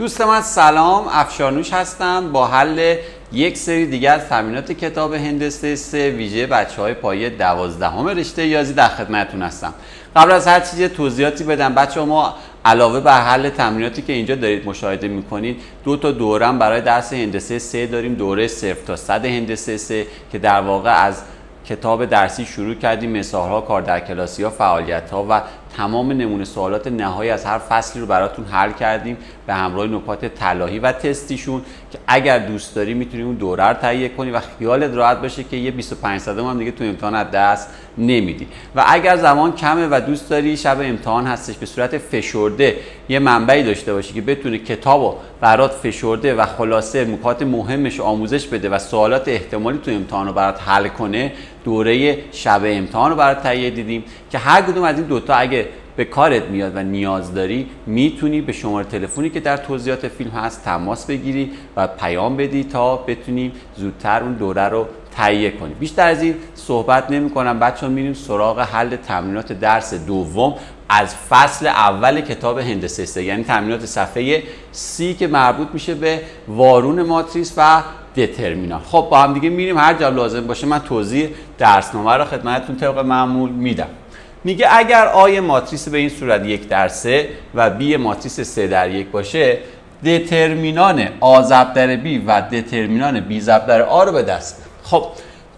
دوست من سلام، افشارنوش هستم. با حل یک سری دیگر از تمرینات کتاب هندسه 3 ویژه بچه‌های پایه 12 رشته ریاضی در خدمتتون هستم. قبل از هر چیز توضیحاتی بدم بچه‌ها، ما علاوه بر حل تمریناتی که اینجا دارید مشاهده می‌کنید، 2 تا دوره هم برای درس هندسه 3 داریم. دوره 0 تا 100 هندسه 3 که در واقع از کتاب درسی شروع کردیم، مثال‌ها، کار در کلاسی‌ها، فعالیت‌ها و تمام نمونه سوالات نهایی از هر فصلی رو براتون حل کردیم به همراه نکات طلائی و تستیشون که اگر دوست داری میتونی اون دوره رو تهیه کنی و خیالت راحت باشه که یه 25 صدم هم دیگه تو امتحان از دست نمیدی. و اگر زمان کمه و دوست داری شب امتحان هستش به صورت فشرده یه منبعی داشته باشی که بتونه کتابو برات فشرده و خلاصه نکات مهمش آموزش بده و سوالات احتمالی تو امتحان رو برات حل کنه، دوره شب امتحان رو برات تهیه دیدیم که هر کدوم از این دوتا اگه به کارت میاد و نیاز داری میتونی به شماره تلفنی که در توضیحات فیلم هست تماس بگیری و پیام بدی تا بتونیم زودتر اون دوره رو تهیه کنیم. بیشتر از این صحبت نمی کنم بچه‌ها، میریم سراغ حل تمرینات درس دوم از فصل اول کتاب هندسه 3، یعنی تمرینات صفحه 30 که مربوط میشه به وارون ماتریس و دترمینان. خب با هم دیگه میریم، هر جا لازم باشه من توضیح درسنامه رو خدمتتون طبق معمول میدم. میگه اگر آ ماتریس به این صورت 1/3 و B ماتریس 3/1 باشه، دترمینان آ ضرب در B و دترمینان B ضرب در آ رو به دست بیار. خب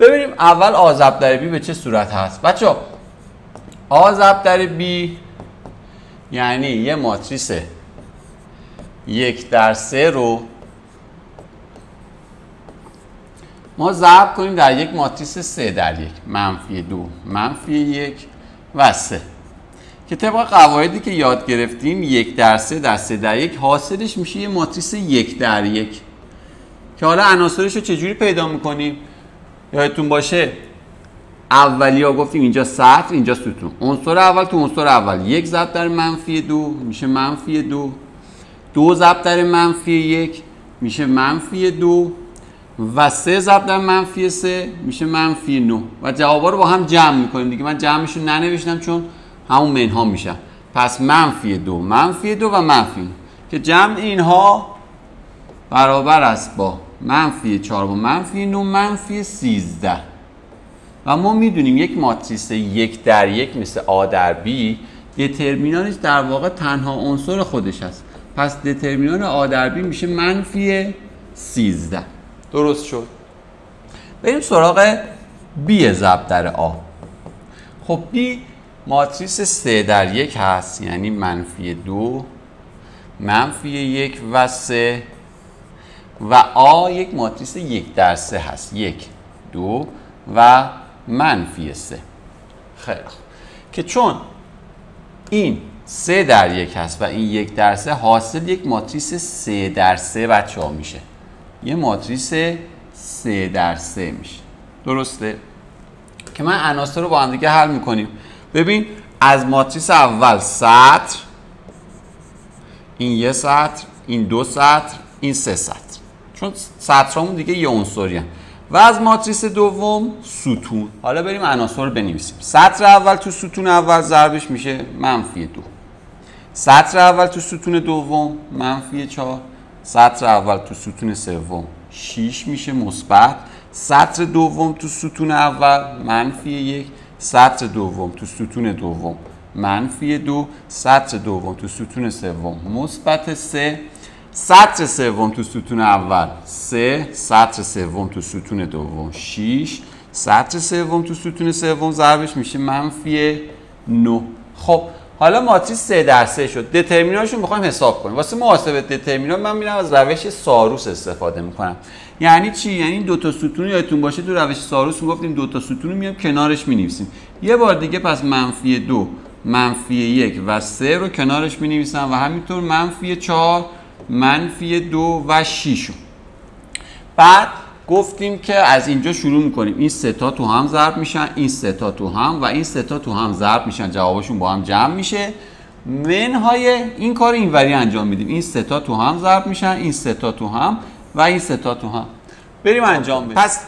ببینیم اول آ ضرب در B به چه صورت هست. بچه‌ها آ ضرب در B یعنی یه ماتریس 1/3 رو ما ضرب کنیم در یک ماتریس 3/1 -2 -1 و 3 که طبق قواعدی که یاد گرفتیم 1/3 در 3/1 حاصلش میشه یه ماتریس 1/1 که حالا عناصرش رو چجوری پیدا میکنیم؟ یادتون باشه اولی‌ها گفتیم اینجا سطر اینجا ستون، عنصر اول تو عنصر اول 1 ضرب در -2 میشه -2، 2 ضرب در -1 میشه -2 و 3 ضرب در -3 میشه -9 و جوابا رو با هم جمع میکنیم دیگه. من جمعش رو ننوشتم چون همون منها میشن. پس -2 -2 و -9 که جمع اینها برابر است با -4 و -9 -13 و ما میدونیم یک ماتریس 1/1 مثل آ در B دترمینانش در واقع تنها عنصر خودش است. پس دترمینان آ در B میشه -13. درست شد. بریم سراغ B ضرب در آ. خب B ماتریس 3/1 هست، یعنی -2 -1 و 3 و آ یک ماتریس 1/3 هست، 1 2 و -3. خیلی خوب که چون این 3/1 هست و این 1/3 حاصل یک ماتریس 3/3 بچه‌ها میشه، یه ماتریس 3/3 میشه. درسته؟ که من عناصر رو با هم دیگه حل میکنیم. ببین از ماتریس اول سطر، این یه سطر، این 2 سطر، این 3 سطر، چون سطرامون دیگه یه عنصری هست. و از ماتریس دوم ستون. حالا بریم عناصر رو بنویسیم. سطر اول تو ستون اول ضربش میشه -2، سطر اول تو ستون دوم -4، سطر اول تو ستون سوم 6 میشه مثبت، سطر دوم تو ستون اول -1، سطر دوم تو ستون دوم -2، سطر دوم تو ستون سوم مثبت 3، سطر سوم تو ستون اول 3، سطر سوم تو ستون دوم 6، سطر سوم تو ستون سوم ضربش میشه -9. خب حالا ماتریس 3/3 شد. دترمینانشو میخوایم حساب کنیم. واسه محاسبه دترمینان من میرم از روش ساروس استفاده میکنم. یعنی چی؟ یعنی این 2 تا ستون یادتون باشه تو روش ساروس میگفتیم 2 تا ستون رو میام کنارش مینویسیم. یه بار دیگه پس -2 -1 و 3 رو کنارش مینویسم و همینطور -4 -2 و 6. بعد گفتیم که از اینجا شروع میکنیم، این 3 تا تو هم ضرب میشن، این 3 تا تو هم و این 3 تا تو هم ضرب میشن، جوابشون با هم جمع میشه. منهای این کار اینوری انجام میدیم، این 3 تا تو هم ضرب میشن، این 3 تا تو هم و این 3 تا تو هم. بریم انجام بدیم. پس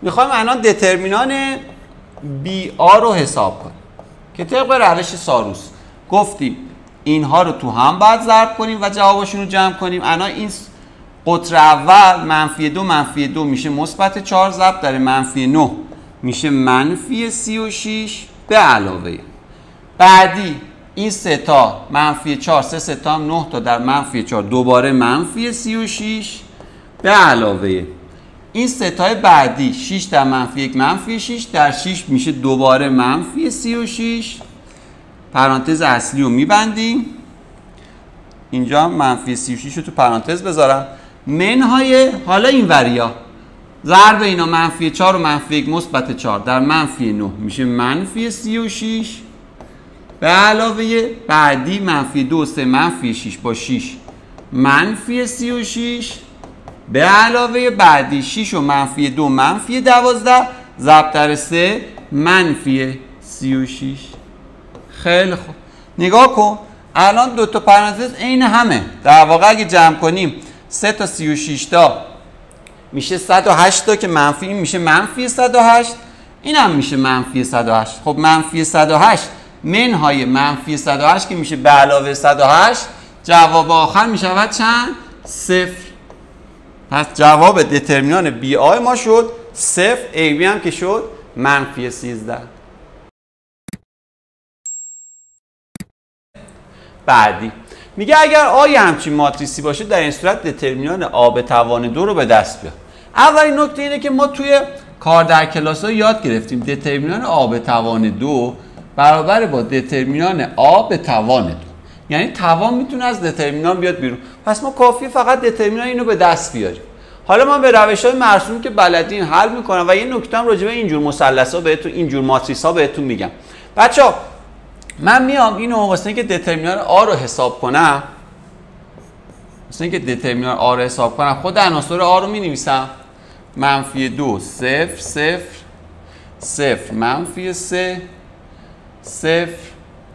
میخوایم الان دترمینان بی آ رو حساب کنیم که طبق روش ساروس گفتیم اینها رو تو هم باید ضرب کنیم و جوابشون رو جمع کنیم. الان این قطر اول منفی 2 منفی 2 میشه مثبت 4 ضرب در منفی 9 میشه منفی 36 به علاوه بعدی این سه تا منفی 4 سه تا هم 9 تا در منفی 4 دوباره منفی 36 به علاوه این سه تای بعدی 6 در منفی 1 منفی 6 در 6 میشه دوباره منفی 36 پرانتز اصلی رو میبندیم اینجا هم منفی 36 رو تو پرانتز بذارم منهای حالا این وریا ضرب اینا منفی 4 و منفی 1 مثبت 4 در منفی 9 میشه منفی 36 به علاوه بعدی منفی 2 3 منفی 6 با 6 منفی 36 به علاوه بعدی 6 و منفی 2 منفی 12 ضرب در 3 منفی 36. خیلی خوب نگاه کن الان دو تا پرانتز عین همه در واقع اگه جمع کنیم 3 تا 36 تا میشه 108 تا که منفی این میشه منفی 108 این هم میشه منفی 108 خب منفی 108 منهای منفی 108 که میشه به علاوه 108 جواب آخر میشود چند؟ 0 پس جواب دترمینان بی آی ما شد 0 ای بی هم که شد منفی 13 بعدی میگه اگر آی همچین ماتریسی باشه در این صورت دترمینان آ به توان 2 رو به دست بیار. اولین نکته اینه که ما توی کار در کلاس ها یاد گرفتیم دترمینان آ به توان 2 برابر با دترمینان آ به توان 2 یعنی توان میتونه از دترمینان بیاد بیرون پس ما کافیه فقط دترمینان اینو به دست بیاریم. حالا من به روش‌های مرسوم که بلدین حل میکنم و یه نکته هم راجع به اینجور مثلث‌ها بهتون اینجور ماتریس‌ها بهتون میگم. بچه‌ها من میام اینو واسه اینکه دترمینان آ رو حساب کنم خود عناصر آ رو می‌نویسم منفی 2 0 0 0 منفی 3 0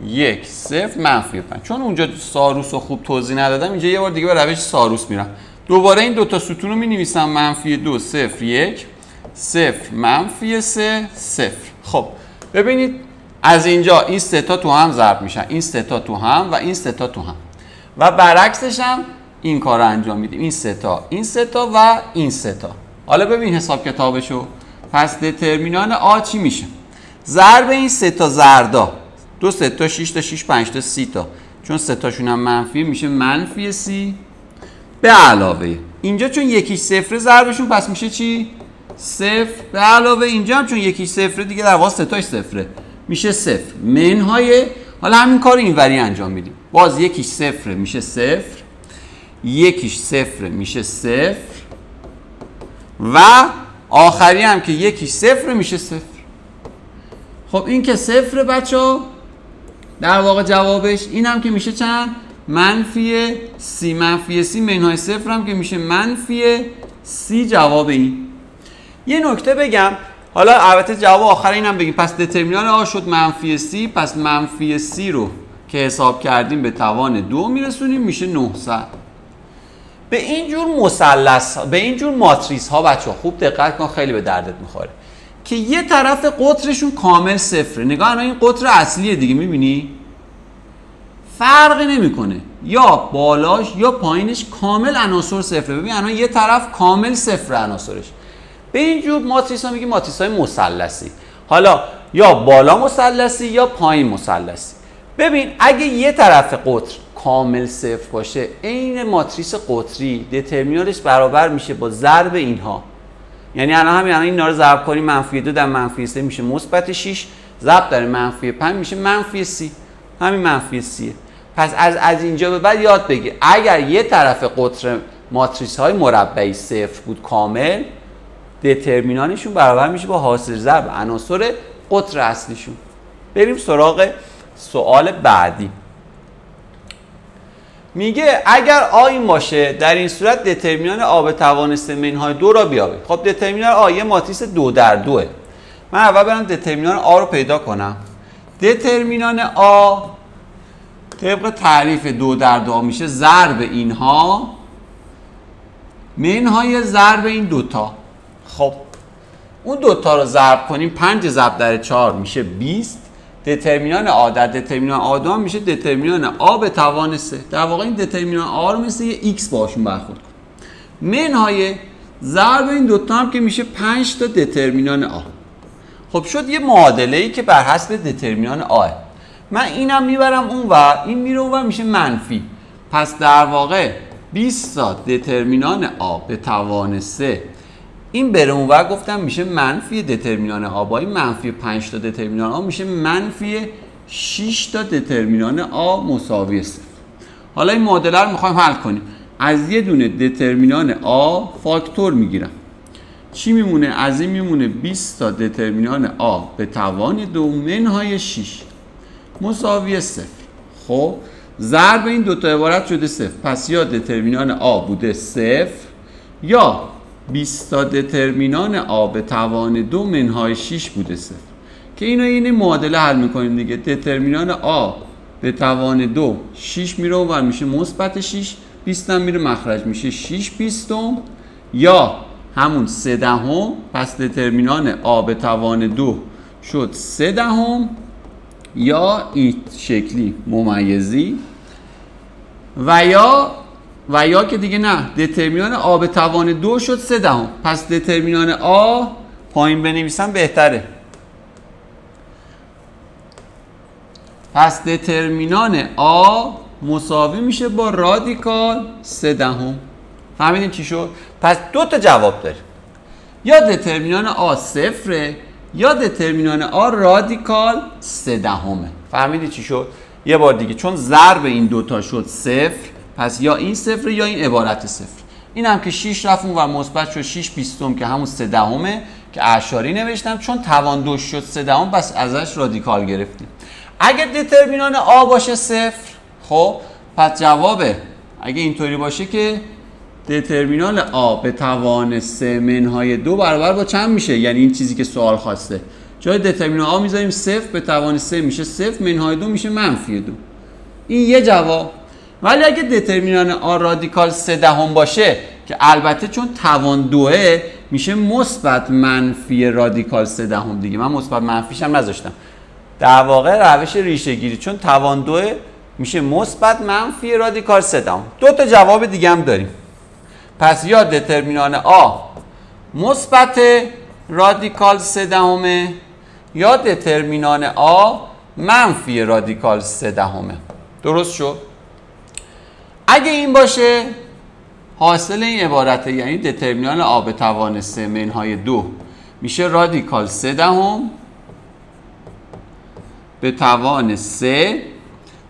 1 0 منفی 5 چون اونجا ساروس رو خوب توضیح ندادم اینجا یه بار دیگه به روش ساروس میرم دوباره این دوتا ستون رو می‌نویسم منفی 2 0 1 0 منفی 3 0. خب ببینید از اینجا این سه تا تو هم ضرب میشن این سه تا تو هم و این سه تا تو هم و برعکسش هم این کار رو انجام میدیم این سه تا و این سه تا. حالا ببین حساب کتابشو پس دترمینان آ چی میشه ضرب این سه تا زردا 2 3 تا 6 تا 6 5 تا 30 تا چون سه تاشون هم منفی میشه منفی 30 به علاوه اینجا چون یکیش صفره ضربشون پس میشه چی 0 به علاوه اینجا هم چون یکیش صفره دیگه در واقع سه تاش صفره میشه 0 منهای حالا همین کار اینوری انجام میدیم باز یکیش صفره میشه 0 یکیش صفره میشه 0 و آخری هم که یکیش صفره میشه 0. خب این که صفره بچه در واقع جوابش این هم که میشه چند منفی 30 منفی 30 منهای 0 هم که میشه منفی 30 جواب این. یه نکته بگم حالا البته جواب آخر اینم بگیم پس دترمینان آ شد منفی 30 پس منفی 30 رو که حساب کردیم به توان 2 میرسونیم میشه 900. به اینجور مثلث به اینجور ماتریس ها بچه‌ها خوب دقت کن خیلی به دردت میخوره که یه طرف قطرشون کامل صفره نگاه الان این قطر اصلیه دیگه میبینی فرقی نمیکنه یا بالاش یا پایینش کامل عناصر صفره ببین الان یه طرف کامل صفر عناصرش به اینجور ماتریس ها میگیم ماتریس های مثلثی حالا یا بالا مثلثی یا پایین مثلثی. ببین اگه یه طرف قطر کامل صفر باشه عین ماتریس قطری دترمینانش برابر میشه با ضرب اینها یعنی الان اینا رو ضرب کنیم منفی 2 در منفی 3 میشه مثبت 6 ضرب در منفی 5 میشه منفی 30 همین منفی 30. پس از اینجا به بعد یاد بگیر اگر یه طرف قطر ماتریس های مربعی صفر بود کامل دترمینانشون برابر میشه با حاصل ضرب عناصر قطر اصلیشون. بریم سراغ سوال بعدی. میگه اگر آ این باشه در این صورت دترمینان آ به توان 3 منهای 2 را بیابید. خب دترمینان آ یه ماتریس 2 در 2 من اول برم دترمینان آ رو پیدا کنم. دترمینان آ طبق تعریف 2 در 2 میشه ضرب اینها منهای ضرب این دوتا. خب اون دوتا رو ضرب کنیم 5 ضرب در 4 میشه 20 دترمینان آ در دترمینان آ دو میشه دترمینان آ به توان 3. در واقع این دترمینان آ رو مثل یه ایکس باشون برخورد کن. منهای ضرب این دوتا هم که میشه 5 تا دترمینان آ. خب شد یه معادله‌ای که بر حسب دترمینان آ. من اینم میبرم اونور، این میره اونور میشه منفی. پس در واقع 20 تا دترمینان آ به توان 3 این بره اونور گفتم میشه منفی دترمینان آ با این منفی 5 تا دترمینان آ میشه منفی 6 تا دترمینان آ مساوی 0. حالا این معادله رو میخوایم حل کنیم. از یه دونه دترمینان آ فاکتور میگیرم. چی میمونه؟ از این میمونه 20 تا دترمینان آ به توان 2 منهای 6 مساوی 0. خب ضرب این دوتا عبارت شده 0. پس یا دترمینان آ بوده 0 یا 20 تا دترمینان آ به توان 2 منهای 6 بوده 0 که این معادله حل میکنیم دیگه. دترمینان آ به توان 2 6 میره و میشه مثبت 6، 20 هم میره مخرج میشه 6 بیستم یا همون 3 دهم. پس دترمینان آ به توان 2 شد 3 دهم یا این شکلی ممیزی و یا که دیگه نه، دترمینان آ به توان 2 شد 3 دهم. پس دترمینان آ پایین بنویسم بهتره. پس دترمینان آ مساوی میشه با رادیکال 3 دهم. فهمیدین چی شد؟ پس دو تا جواب داریم، یا دترمینان آ صفره یا دترمینان آ رادیکال 3 دهمه. فهمیدی چی شد؟ یه بار دیگه، چون ضرب این دوتا شد 0 پس یا این صفر یا این عبارت 0. این هم که 6 رفت اون و مثبت شد 6 بیستم که همون 3 دهمه که اعشاری نوشتم، چون توان 2 شد 3 دهم پس ازش رادیکال گرفتیم. اگر دترمینان آ باشه 0 خب پس جوابه اگه اینطوری باشه که دترمینان آ به توان 3 منهای 2 برابر با چند میشه؟ یعنی این چیزی که سوال خواسته. جای دترمینان آ میذاریم 0 به توان 3 میشه 0 منهای 2 میشه منفی 2. این یه جواب. ولی اگه دترمینان آ رادیکال 3 دهم باشه که البته چون توان 2 میشه مثبت منفی رادیکال 3 دهم دیگه. من مثبت منفیش هم نذاشتم. در واقع روش ریشه گیری، چون توان 2 میشه مثبت منفی رادیکال 3 دهم. دو تا جواب دیگه هم داریم. پس یا دترمینان آ مثبت رادیکال 3 دهمه یا دترمینان آ منفی رادیکال 3 دهمه. درست شد؟ اگه این باشه حاصل این عبارته، یعنی دترمینان آ به توان 3 منهای 2 میشه رادیکال 3 دهم به توان 3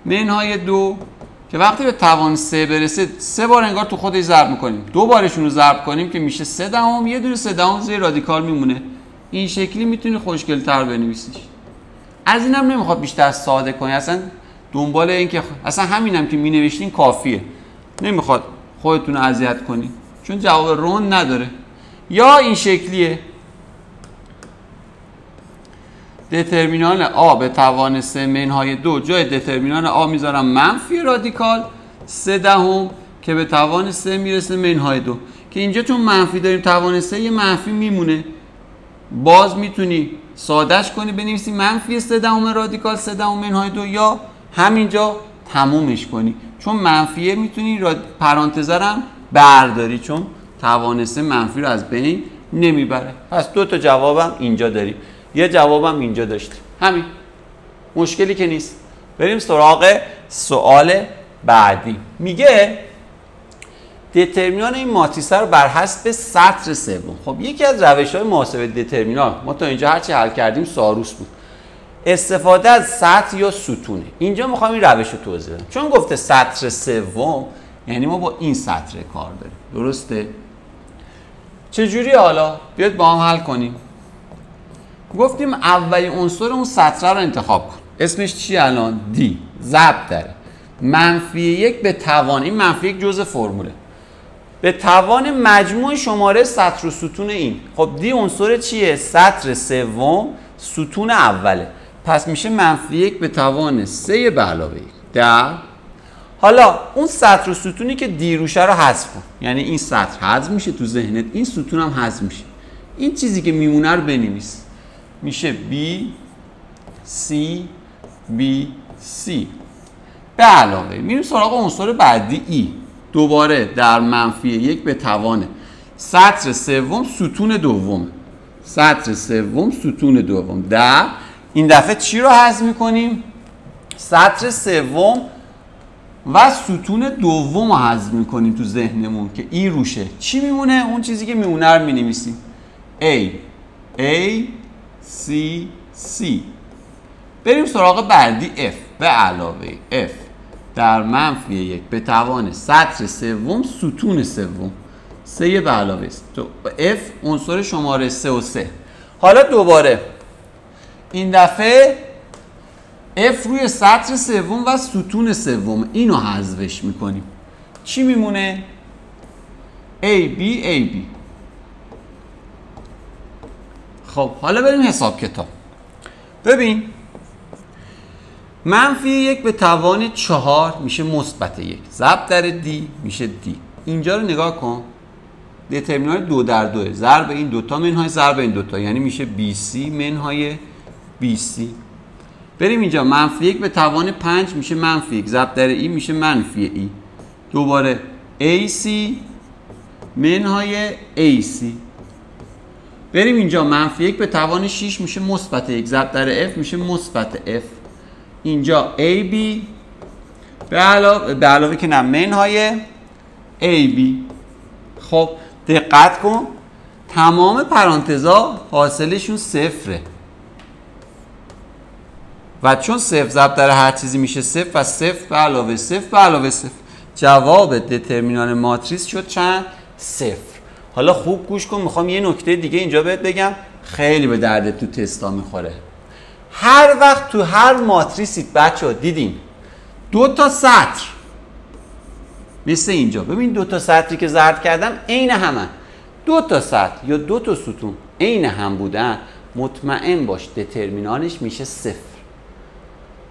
منهای 2 که وقتی به توان 3 برسه 3 بار انگار تو خودش ضرب میکنیم، 2 بارشون رو ضرب کنیم که میشه 3 دهم، یه دونه 3 دهم زیر رادیکال میمونه. این شکلی میتونی خوشگل‌تر بنویسیش. از اینم نمیخواد بیشتر ساده کنی، اصلا دنبال این که اصلا همینم که مینوشتین کافیه، نمیخواد خودتون رو اذیت کنی چون جواب رون نداره. یا این شکلیه، دترمینان آ به توان 3 منهای 2 جای دترمینان آ میذارم منفی رادیکال 3 دهم که به توان 3 میرسه منهای 2 که اینجا چون منفی داریم توان 3 یه منفی میمونه. باز میتونی سادهش کنی بنویسی منفی 3 دهم رادیکال 3 دهم منهای 2 یا همینجا تمومش کنی، چون منفیه میتونی پرانتزه رو هم برداری چون توان 3 منفی رو از بین نمیبره. پس دو تا جوابم اینجا داریم، یه جوابم اینجا داشتیم. همین، مشکلی که نیست. بریم سراغ سوال بعدی. میگه دترمینان این ماتریسه رو بر حسب سطر سوم. خب یکی از روش‌های محاسبه دترمینان، ما تا اینجا هرچی حل کردیم ساروس بود، استفاده از سطر یا ستونه. اینجا میخوام این روش رو توضیح بدم. چون گفته سطر سوم یعنی ما با این سطر کار داریم. درسته؟ چجوری حالا؟ بیاید با هم حل کنیم. گفتیم اولین عنصر اون سطر رو انتخاب کن. اسمش چی الان؟ دی. ضرب داره. منفی 1 به توان، این منفی 1 جزء فرموله، به توان مجموع شماره سطر و ستون این. خب دی عنصر چیه؟ سطر سوم ستون اوله. پس میشه منفی 1 به توان 3 به علاوه 1 در. حالا اون سطر و ستونی که دی روشه رو حذف کن، یعنی این سطر حذف میشه تو ذهنت، این ستون هم حذف میشه. این چیزی که میمونه رو بنویس. میشه B C B C. به علاوه میریم سراغ عنصر بعدی ای. دوباره در منفی 1 به توان سطر سوم ستون دوم. سطر سوم ستون دوم. در این دفعه چی رو حذف میکنیم؟ سطر سوم و ستون دوم رو حذف میکنیم تو ذهنمون که ای روشه. چی میمونه؟ اون چیزی که میمونه رو مینویسیم. A C C. بریم سراغ بعدی F. به علاوه F در منفی 1 به توان سطر سوم ستون سوم. 3 به علاوه تو F عنصر شماره 3 و 3. حالا دوباره این دفعه F روی سطر سوم و ستون سوم اینو حذفش میکنیم. چی میمونه؟ A B. خب حالا بریم حساب کتاب. ببین منفی 1 به توان 4 میشه مثبت 1 ضرب در D میشه D. اینجا رو نگاه کن، دترمینان 2 در 2 ضرب این دوتا منهای ضرب این دوتا، یعنی میشه BC منهای BC. بریم اینجا منفی 1 به توان 5 میشه منفی 1 ضرب در E میشه منفی E. دوباره AC منهای AC. بریم اینجا منفی 1 به توان 6 میشه مثبت 1 ضرب در F میشه مثبت F. اینجا AB به علاوه که نه منهای AB. خب دقت کن تمام پرانتزا حاصلشون صفره و چون صفر ضرب در هر چیزی میشه صفر و صفر به علاوه صفر به علاوه صفر. جواب دترمینان ماتریس شد چند؟ صفر. حالا خوب گوش کن، میخوام یه نکته دیگه اینجا بهت بگم خیلی به دردت تو تستا میخوره. هر وقت تو هر ماتریسید بچه‌ها دیدین 2 تا سطر مثل اینجا، ببین 2 تا سطری که زرد کردم عین همن. 2 تا سطر یا 2 تا ستون عین هم بودن، مطمئن باش دترمینانش میشه صفر.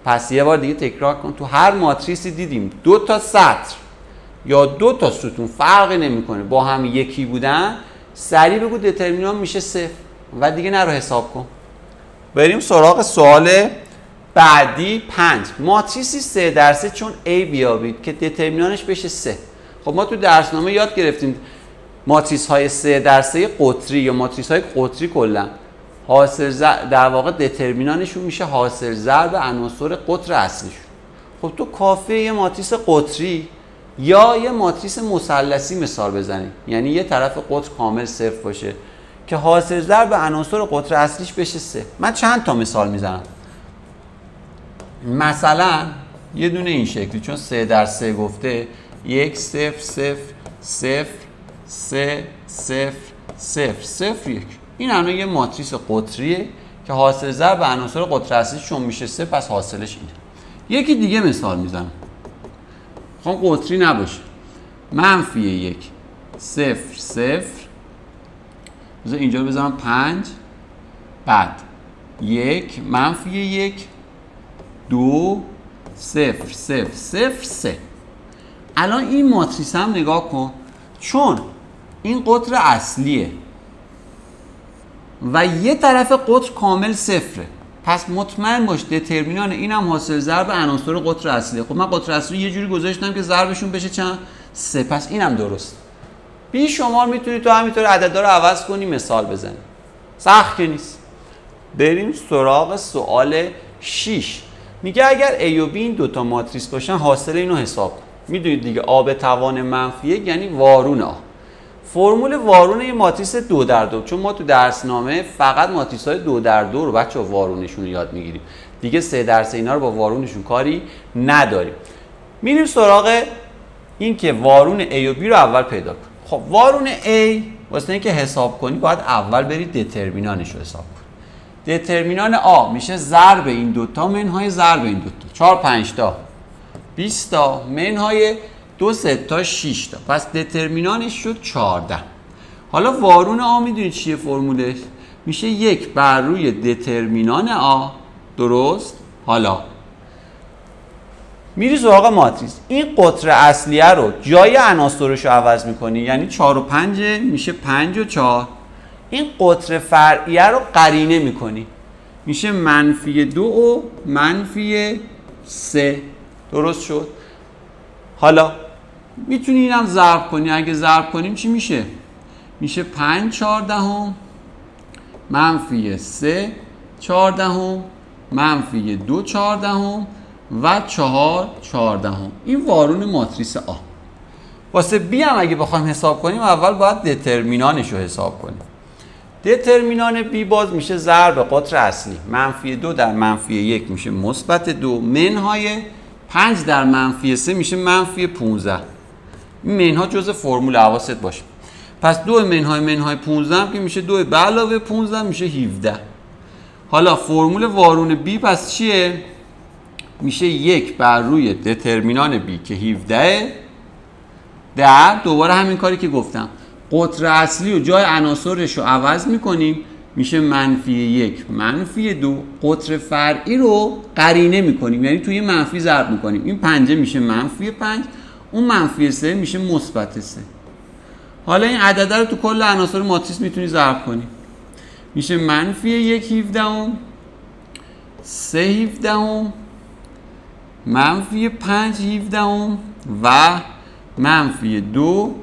پس یه بار دیگه تکرار کن، تو هر ماتریسی دیدیم 2 تا سطر یا 2 تا ستون فرقی نمیکنه با هم یکی بودن، سریع بگو دترمینان میشه صفر و دیگه نرو حساب کن. بریم سراغ سوال بعدی 5. ماتریسی 3 در 3 چون A بیابید که دترمینانش بشه 3. خب ما تو درسنامه یاد گرفتیم ماتریس های 3 در 3 قطری یا ماتریس های قطری کلا حاصل در واقع دترمینانشون میشه حاصل ضرب عناصر قطر اصلیشون. خب تو کافیه یه ماتریس قطری یا یه ماتریس مثلثی مثال بزنیم، یعنی یه طرف قطر کامل صفر باشه که حاصل ضرب عناصر قطر اصلیش بشه 3. من چند تا مثال میزنم. مثلا یه دونه این شکلی، چون 3 در 3 گفته 1 0 0 0 3 0 0 0 1. این الان یه ماتریس قطریه که حاصل ضرب عناصر قطر اصلیش چون میشه 3 پس حاصلش اینه. یکی دیگه مثال میزنم، خب قطری نباشه. منفی 1 0 0 بذار اینجا بذارم 5 بعد 1 منفی 1 2 0 0 0 3. الان این ماتریس هم نگاه کن، چون این قطر اصلیه و یه طرف قطر کامل صفره، پس مطمئن باش دترمینان این هم حاصل ضرب عناصر قطر اصلیه. خب من قطر اصلی یه جوری گذاشتم که ضربشون بشه چند؟ 3. پس اینم درست. بی شمار میتونی تو همینطور عددا رو عوض کنی مثال بزنی، سخت که نیست. بریم سراغ سوال 6. میگه اگر A و B این دوتا ماتریس باشن حاصل اینو حساب کن. میدونید دیگه A به توان منفی 1 یعنی وارون A. فرمول وارون یه ماتریس 2 در 2، چون ما تو درسنامه فقط ماتریس های 2 در 2 رو بچه‌ها وارونشون رو یاد میگیریم دیگه، 3 در 3 اینا رو با وارونشون کاری نداریم. میریم سراغ این که وارون A و B رو اول پیدا کن. خب وارون A واسه اینکه حساب کنی باید اول بری دترمینانش رو حساب کن. دترمینان A میشه ضرب این دوتا منهای ضرب این دوتا. 4 5 تا 20 تا منهای 2 3 تا 6 تا، پس دترمینانش شد 14. حالا وارون A میدونید چیه فرمولش؟ میشه 1 بر روی دترمینان A. درست؟ حالا میری سراغ ماتریس، این قطر اصلیه رو جای عناصرش رو عوض میکنی، یعنی 4 و 5 میشه 5 و 4. این قطر فرعیه رو قرینه میکنی، میشه -2 و -3. درست شد؟ حالا میتونی اینم ضرب کنی. اگه ضرب کنیم چی میشه؟ میشه 5/14 -3 14 -2 14 و 4 14. این وارون ماتریس آ. واسه بی هم اگه بخوایم حساب کنیم اول باید دترمینانش رو حساب کنیم. دترمینان بی باز میشه ضرب قطر اصلی. -2 در -1 میشه -2 منهای 5 در -3 میشه -15. این منها جزء فرمول حواست باشه. پس 2 منهای 15 هم که میشه 2 به علاوه 15 میشه 17. حالا فرمول وارون بی پس چیه؟ میشه 1 بر روی دترمینان بی که 17 در دوباره همین کاری که گفتم قطر اصلی و جای عناصرش رو عوض میکنیم میشه -1 -2 قطر فرعی رو قرینه میکنیم یعنی توی منفی ضرب میکنیم. این 5 میشه -5 اون -3 میشه -3. حالا این عدده رو تو کل عناصر ماتریس میتونی ضرب کنی. میشه -1 17 3 17 -5 17 و -2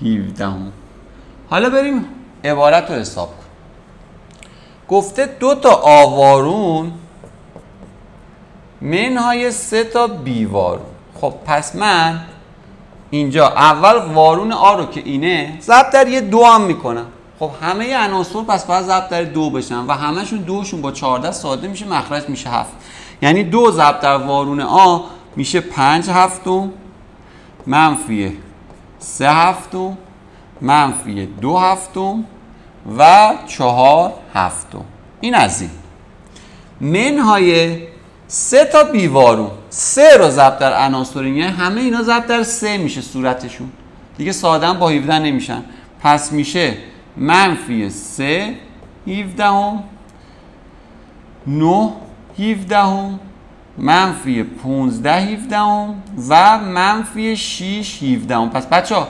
17. حالا بریم عبارت رو حساب کن. گفته 2 تا آوارون منهای 3 تا بی وارون. خب پس من اینجا اول وارون آ رو که اینه ضرب در یه 2 هم میکنم. خب همه عناصر پس باید ضرب در 2 بشن و همشون 2شون با 14 ساده میشه مخرج میشه 7. یعنی 2 ضرب در وارون آ میشه 5 هفتم -3 هفتم -2 هفتم و 4 هفتم. این از این منهای 3 تا بی وارون. 3 رو ضرب در عناصر یعنی همه اینا ضرب در 3 میشه صورتشون دیگه ساده با 17 نمیشن. پس میشه -3 17 9 17 -15 17 و -6 17. پس بچه‌ها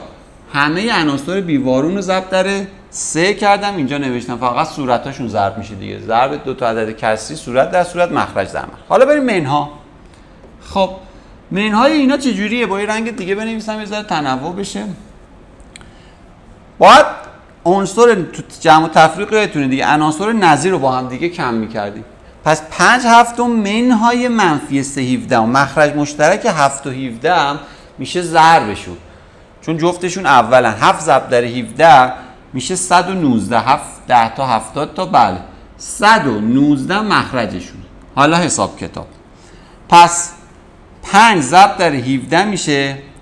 همه عناصر بی وارون رو ضرب در 3 کردم اینجا نوشتم فقط صورتاشون ضرب میشه دیگه. ضرب 2 تا عدد کسری صورت در صورت مخرج در مخرج. حالا بریم منها. خب منهای اینا چجوریه؟ با یه رنگ دیگه بنویسم یه ذره تنوع بشه. باید عنصر تو جمع و تفریق یادتونه دیگه عناصر نظیر رو با هم دیگه کم می‌کردیم. پس 5 هفتم منهای -3 17 مخرج مشترک 7 و 17 هم میشه ضربشون چون جفتشون اولا 7 ضرب در 17 میشه 119 7 10 تا 70 تا بله 119 مخرجشون. حالا حساب کتاب. پس 5 ضرب در 17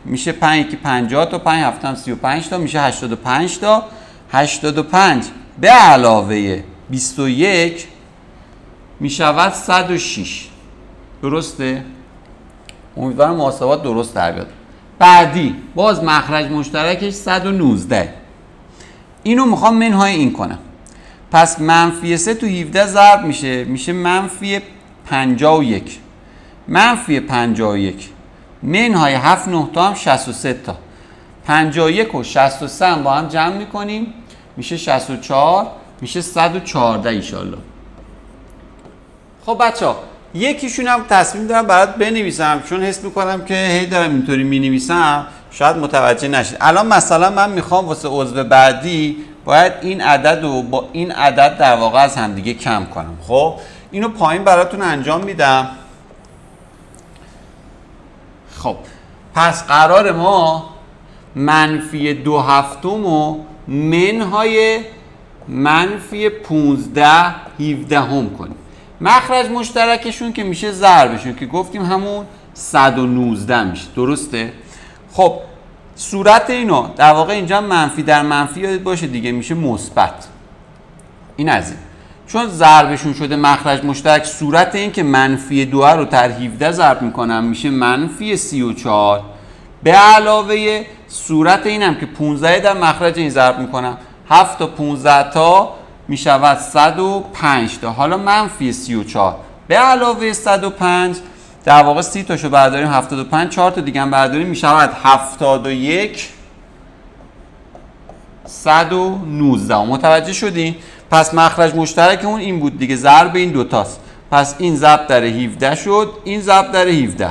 میشه 5 که 50 تا 5 7 هم 35 تا میشه 85 تا 85 به علاوه 21 میشود 106. درسته؟ امیدوارم محاسبات درست در بیاد. بعدی باز مخرج مشترکش 119. اینو میخوام منهای این کنم. پس -3 تو 17 ضرب میشه -51 -51 منهای 7 9 تا هم 63 تا 51 و 63 هم با هم جمع میکنیم میشه 64 میشه 114 ایشالله. خب بچه‌ها یکیشون هم تصمیم دارم برات بنویسم چون حس میکنم که هی دارم اینطوری مینویسم شاید متوجه نشید. الان مثلا من میخوام واسه عضو بعدی باید این عدد رو با این عدد در واقع از هم دیگه کم کنم. خب اینو پایین براتون انجام میدم. خب پس قرار ما -2 هفتم و منهای -15 17 هم کنیم. مخرج مشترکشون که میشه ضربشون که گفتیم همون 119 میشه. درسته؟ خب صورت اینو در واقع اینجا منفی در منفی یاد باشه دیگه میشه مثبت. این از این چون ضربشون شده مخرج مشترک صورت این که -2 رو در 17 ضرب میکنم میشه -34 به علاوه صورت اینم که 15 در مخرج این ضرب میکنم 7 تا 15 تا میشود 105 تا. حالا -34 به علاوه 105 در واقع 30 تاشو برداریم 75 4 تا دیگه هم برداریم میشود 71 119. متوجه شدین؟ پس مخرج مشترک اون این بود دیگه، ضرب این دوتاست. پس این ضرب در 17 شد، این ضرب در 17،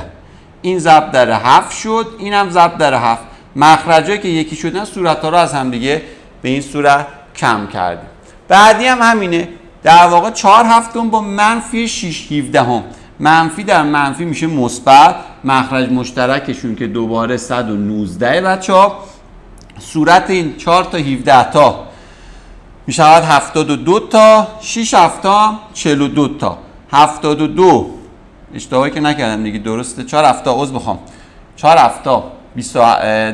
این ضرب در 7 شد، این هم ضرب در 7. مخرجایی که یکی شدن صورت‌ها رو از هم دیگه به این صورت کم کردیم. بعدی هم همینه، در واقع 4 هفتم با منفی 6 17هم. منفی در منفی میشه مثبت، مخرج مشترکشون که دوباره 119 بچه‌ها. صورت این 4 تا 17 تا میشود 72 تا، 6 هفتا 42 تا. 72 اشتباهی که نکردم دیگه، درسته، 4 هفتا عذر بخوام، 4 هفتا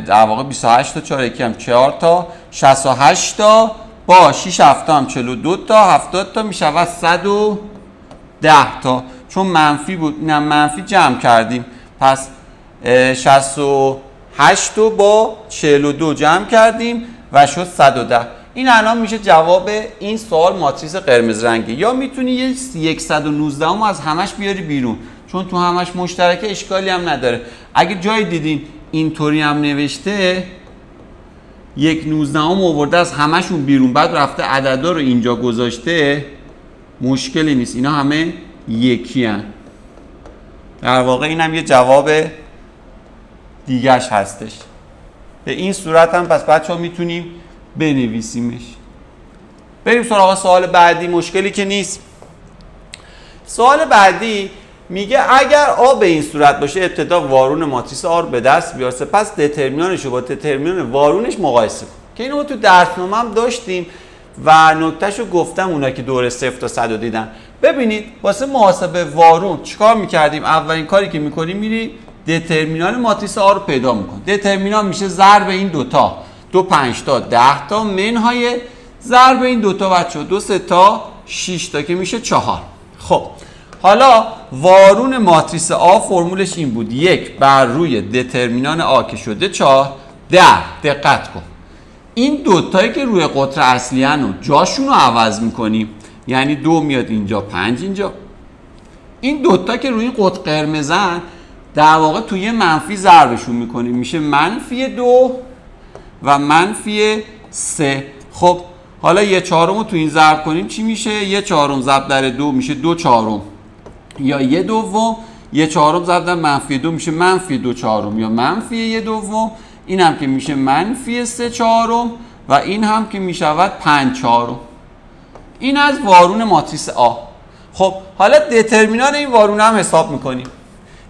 در واقع 28 تا، 4 یکی هم 4 تا، 68 تا با 6 هفتا هم 42 تا، 70 تا میشود 110 تا. چون منفی بود اینم منفی جمع کردیم، پس 68 رو با 42 جمع کردیم و شد 110. این الان میشه جواب این سوال ماتریس قرمز رنگی. یا میتونی یه 119 هم از همش بیاری بیرون، چون تو همش مشترکه اشکالی هم نداره. اگه جایی دیدین اینطوری هم نوشته 1/19 آورده از همشون بیرون بعد رفته عددا رو اینجا گذاشته، مشکلی نیست، اینا همه یکی هن. در واقع این هم یه جواب دیگرش هستش. به این صورت هم پس بچه ها میتونیم بنویسیمش. بریم سراغ سوال بعدی، مشکلی که نیست. سوال بعدی میگه اگر آ به این صورت باشه ابتدا وارون ماتریس آ رو به دست بیار، سپس دترمینانش رو با دترمینان وارونش مقایسه کن. که اینو ما تو درسنامه هم داشتیم و نکتهشو گفتم اونا که دوره 0 تا 100 رو دیدن. ببینید واسه محاسبه وارون چیکار میکردیم؟ اولین کاری که میکنیم میری دترمینان ماتریس آ رو پیدا میکن. دترمینان میشه ضرب این دوتا، 2 5 تا 10 تا منهای ضرب این دوتا بچه 2 3 تا 6 تا که میشه 4. خب حالا وارون ماتریس آ فرمولش این بود، 1 بر روی دترمینان آ که شده 4 دقت کن این دوتایی که روی قطر اصلی هن جاشون رو عوض میکنیم، یعنی 2 میاد اینجا 5 اینجا. این دوتا که روی این قطر قرمزن در واقع توی منفی ضربشون میکنیم، میشه -2 و -3. خب حالا 1/4 رو تو این ضرب کنیم چی میشه؟ 1/4 ضرب در 2 میشه 2/4 یا 1/2. 1/4 ضرب در -2 میشه -2/4 یا -1/2. این هم که میشه -3/4 و این هم که میشود 5/4. این از وارون ماتریس آ. خب حالا دترمینان این وارون هم حساب میکنیم،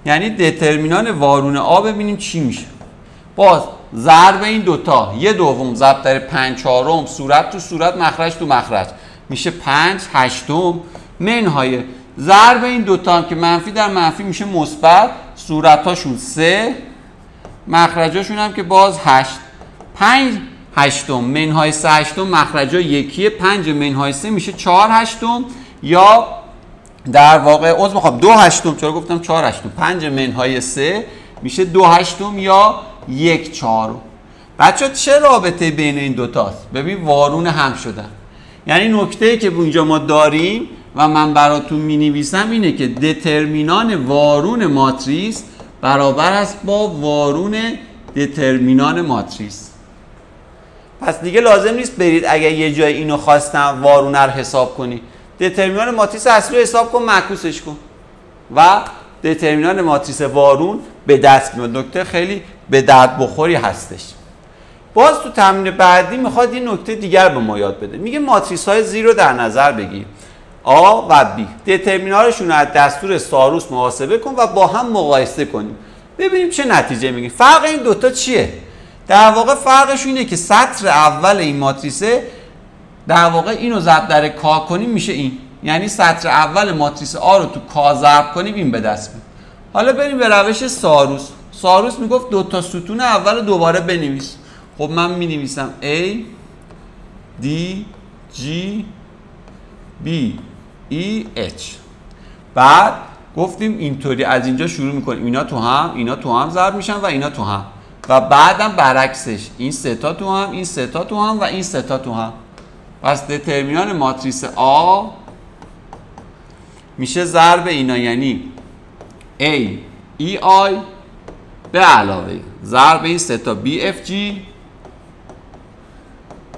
یعنی دترمینان وارون آ ببینیم چی میشه. باز ضرب این دوتا 1/2 ضرب در 5/4 صورت تو صورت مخرج تو مخرج میشه 5/8 منهای ضرب این دوتا هم که منفی در منفی میشه مثبت، صورتاشون 3 مخرجاشون هم که باز 8. 5/8 منهای 3/8 مخرجا یکیه، 5 منهای 3 میشه 4/8 یا در واقع عذر میخوام 2/8. چرا گفتم 4/8؟ 5 منهای 3 میشه 2/8 یا 1/4. بچه چه رابطه بین این دوتاست؟ ببین وارون هم شدن. یعنی نکته‌ای که اینجا ما داریم و من براتون می‌نویسم اینه که دترمینان وارون ماتریس برابر است با وارون دترمینان ماتریس. پس دیگه لازم نیست برید اگر یه جای اینو خواستم وارون رو حساب کنی، دترمینان ماتریس اصلی رو حساب کن، معکوسش کن و دترمینان ماتریس وارون به دست میاد. نکته خیلی به درد بخوری هستش. باز تو تمرین بعدی میخواد یه نکته دیگر به ما یاد بده. میگه ماتریس های زیر رو در نظر بگیر، آ و بی، دترمینانشون رو از دستور ساروس محاسبه کن و با هم مقایسه کنیم ببینیم چه نتیجه میگیم. فرق این دوتا چیه؟ در واقع فرقش اینه که سطر اول این ماتریسه در واقع اینو ضرب در کا کنیم میشه این، یعنی سطر اول ماتریس آ رو تو کا ضرب کنیم این به دست میاد. حالا بریم به روش ساروس. ساروس میگفت دوتا ستون اول دوباره بنویس. خب من مینویسم A D G B E H. بعد گفتیم اینطوری از اینجا شروع میکنیم، اینا تو هم ضرب میشن و اینا تو هم، و بعدم برعکسش این سه تا تو هم، این سه تا تو هم و این سه تا تو هم. پس دترمینان ماتریس آ میشه ضرب اینا، یعنی A E I به علاوه ضرب این سه تا B F G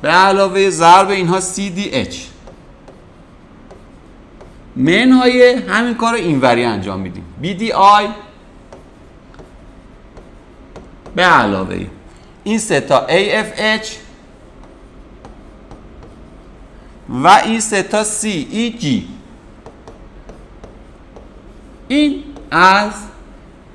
به علاوه ضرب اینها C D H. منهای همین کار رو اینوری انجام میدیم. BDI به علاوه این سه تا AFH و این سه تا CEG، این از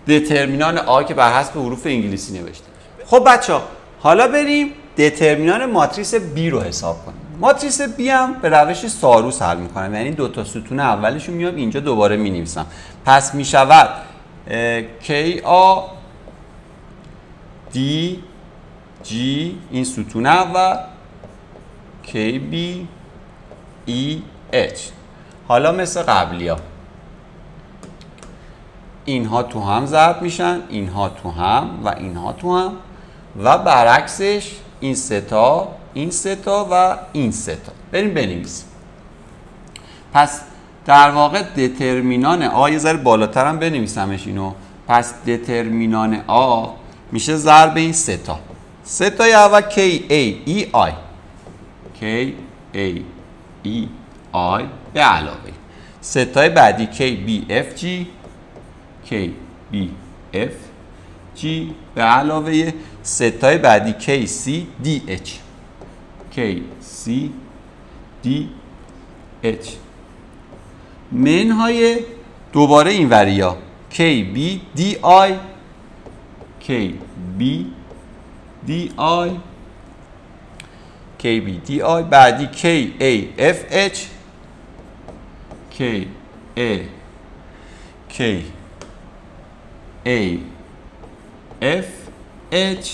دترمینان آ که بر حسب حروف انگلیسی نوشته. خب بچه ها حالا بریم دترمینان ماتریس B رو حساب کنیم. ماتریس B هم به روش ساروس حل میکنم، یعنی دو تا ستون اولش رو میام اینجا دوباره مینویسم. پس میشود KA D G این ستون اول KB E H. حالا مثل قبلی ها اینها تو هم ضرب میشن، اینها تو هم و اینها تو هم، و برعکسش این سه تا، این سه تا و این سه تا. بریم بنویسیم. پس در واقع دترمینان آ، یه ذره بالاتر هم بنویسمش اینو. پس دترمینان آ میشه ضرب این سه تا. سه تای اول K A E I K A E I به علاوه سه تای بعدی K B F G K B F G به علاوه سه تای بعدی K C D H K C D H منهای دوباره این وریا K B D I K B D I K B D I بعدی K A F H K A K A F H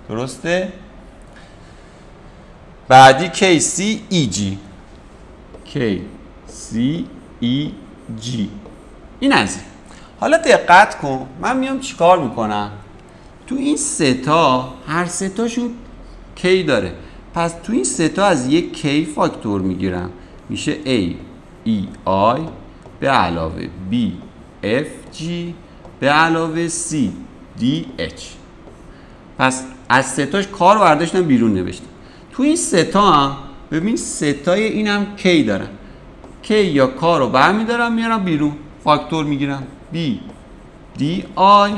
درسته؟ بعدی K C E G K C E G. این از این. حالا دقت کن، من میام چیکار میکنم؟ تو این سه تا هر سه تاشون K داره، پس تو این سه تا از یک K فاکتور میگیرم، میشه A E I به علاوه B F G به علاوه C D H. پس از سه تاش کار برداشتم بیرون نوشتم. تو این سه تا هم ببین سه تای این هم K دارن، K یا کار رو برمیدارم میارم بیرون، فاکتور میگیرم B D I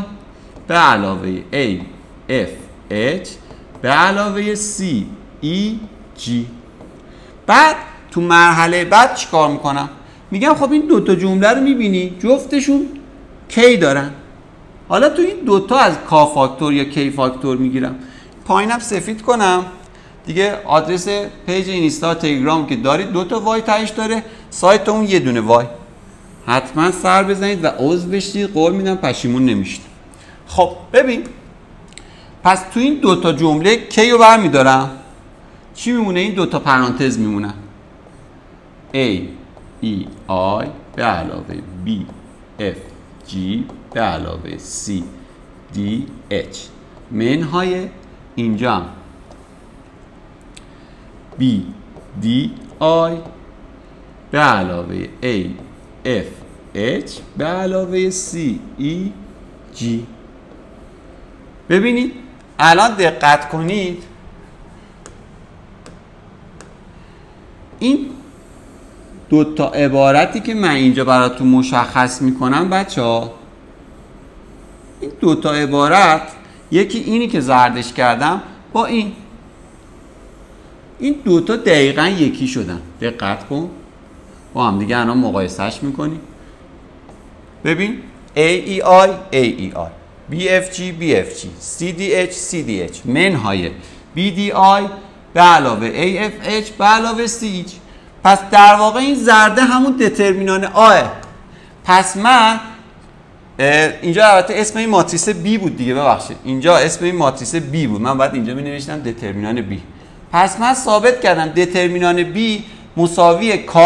به علاوه A F H به علاوه C E G. بعد تو مرحله بعد چیکار میکنم؟ میگم خب این دوتا جمله رو میبینی جفتشون K دارن، حالا تو این دوتا از K فاکتور یا K فاکتور میگیرم. پایینم سفید کنم دیگه. آدرس پیج اینستا تلگرام که دارید دوتا وای تهش داره، سایت اون یه دونه وای. حتما سر بزنید و عضو بشید، قول میدم پشیمون نمیشید. خب ببین، پس تو این دوتا جمله K رو برمیدارم، چی میمونه؟ این دوتا پرانتز میمونن A E I به علاوه B F G به علاوه C D H منهای اینجا هم B D I به علاوه A F H به علاوه C E G. ببینید الان دقت کنید، این دوتا عبارتی که من اینجا براتون مشخص میکنم بچه ها، این دوتا عبارت یکی اینی که زردش کردم با این دوتا دقیقا یکی شدن. دقت کن با هم دیگه الان مقایسهش میکنیم. ببین AEI AEI BFG BFG CDH CDH منهای BDI به علاوه AFH به علاوه CH. پس در واقع این زرده همون دترمینان آه. پس من اینجا البته اسم این ماتریس B بود دیگه، ببخشید اینجا اسم این ماتریس B بود، من بعد اینجا می نوشتم دترمینان B. پس من ثابت کردم دترمینان B مساوی K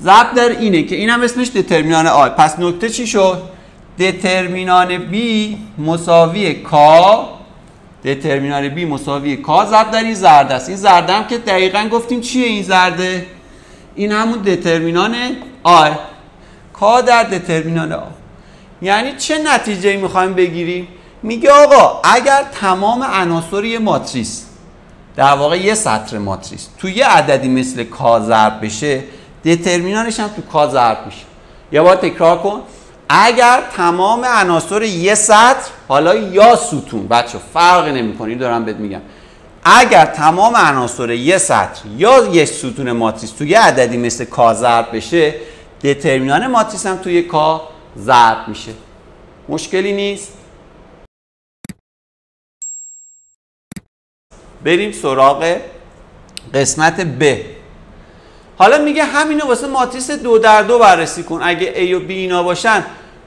ضرب در اینه که اینم اسمش دترمینان آ. پس نکته چی شد؟ دترمینان B مساوی K، دترمینان B مساوی K ضرب در این زرده است. این زرده هم که دقیقاً گفتیم چیه این زرده؟ این همون دترمینان آ. K در دترمینان آ. یعنی چه نتیجه‌ای می‌خوایم بگیریم؟ میگه آقا اگر تمام عناصر یه ماتریس، در واقع یه سطر ماتریس، تو یه عددی مثل K ضرب بشه، دترمینانش هم تو کا ضرب میشه. یه بار تکرار کن. اگر تمام عناصر یه سطر، حالا یا ستون، بچه فرقی نمی‌کنه، دارم بهت میگم، اگر تمام عناصر یه سطر یا یک ستون ماتریس توی یه عددی مثل کا ضرب بشه، دترمینان ماتریس هم توی کا ضرب میشه. مشکلی نیست. بریم سراغ قسمت ب. حالا میگه همینو واسه ماتریس 2 در 2 بررسی کن. اگه A و B اینا باشن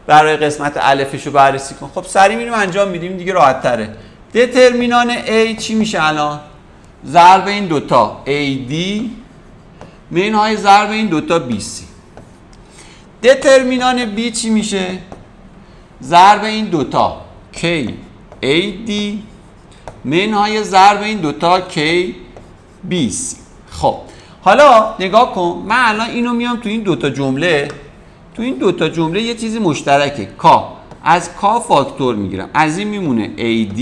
برای قسمت الفشو بررسی کن. خب سریع میریم انجام میدیم دیگه، راحت تره. دترمینان A چی میشه الان؟ ضرب این دوتا AD منهای ضرب این دوتا BC. دترمینان B چی میشه؟ ضرب این دوتا KAD منهای ضرب این دوتا KBC. خب حالا نگاه کن، من الان اینو میام تو این دوتا جمله، یه چیزی مشترکه، کا. از کا فاکتور میگیرم، از این میمونه AD،